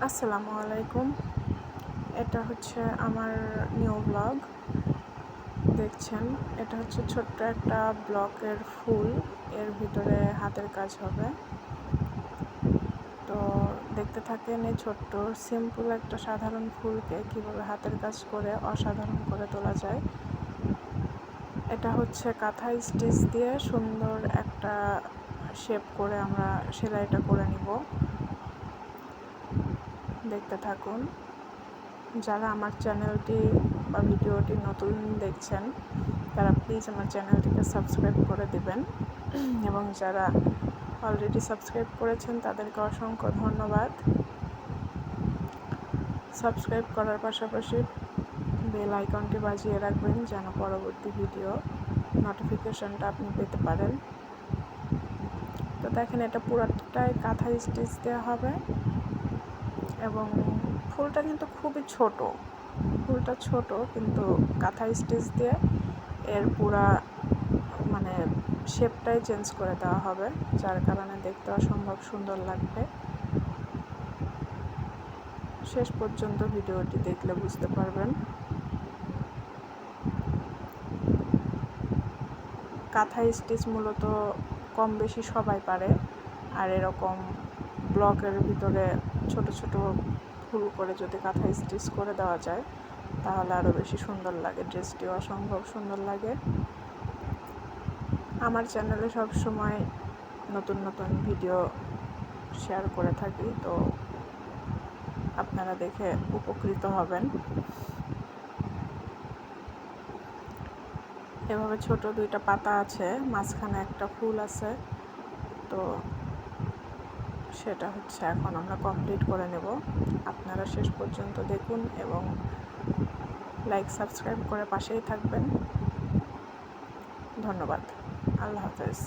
আসসালামু আলাইকুম। এটা হচ্ছে আমার নিউ ব্লগ দেখছেন। এটা হচ্ছে ছোট্ট একটা ব্লকের ফুল, এর ভিতরে হাতের কাজ হবে। তো দেখতে থাকেন এই ছোট্ট সিম্পল একটা সাধারণ ফুলকে কিভাবে হাতের কাজ করে অসাধারণ করে তোলা যায়। এটা হচ্ছে কাঁথা স্টিচ দিয়ে সুন্দর একটা শেপ করে আমরা সেলাইটা করে নিব। দেখতে থাকুন। যারা আমার চ্যানেলটি বা ভিডিওটি নতুন দেখছেন তারা প্লিজ আমার চ্যানেলটিকে সাবস্ক্রাইব করে দিবেন, এবং যারা অলরেডি সাবস্ক্রাইব করেছেন তাদেরকে অসংখ্য ধন্যবাদ। সাবস্ক্রাইব করার পাশাপাশি বেল আইকনটি বাজিয়ে রাখবেন যেন পরবর্তী ভিডিও নোটিফিকেশনটা আপনি পেতে পারেন। তো দেখেন, এটা পুরোটাই কাঁথা স্টিচ দেওয়া হবে এবং ফুলটা কিন্তু খুবই ছোট। ফুলটা ছোট কিন্তু কাঁথা স্টিচ দিয়ে এর পুরা শেপটাই চেঞ্জ করে দেওয়া হবে, যার কারণে দেখতে অসম্ভব সুন্দর লাগবে। শেষ পর্যন্ত ভিডিওটি দেখলে বুঝতে পারবেন। কাঁথা স্টিচ মূলত কম বেশি সবাই পারে, আর এরকম ব্লকের ভিতরে ছোট ছোট ফুল করে যদি কাঁথা স্টিচ করে দেওয়া যায় তাহলে আরও বেশি সুন্দর লাগে, ড্রেসটিও অসম্ভব সুন্দর লাগে। আমার চ্যানেলে সবসময় নতুন নতুন ভিডিও শেয়ার করে থাকি, তো আপনারা দেখে উপকৃত হবেন। এভাবে ছোট দুইটা পাতা আছে, মাঝখানে একটা ফুল আছে, তো সেটা হচ্ছে এখন আমরা কমপ্লিট করে নেব। আপনারা শেষ পর্যন্ত দেখুন এবং লাইক সাবস্ক্রাইব করে পাশেই থাকবেন। ধন্যবাদ। আল্লাহ হাফেজ।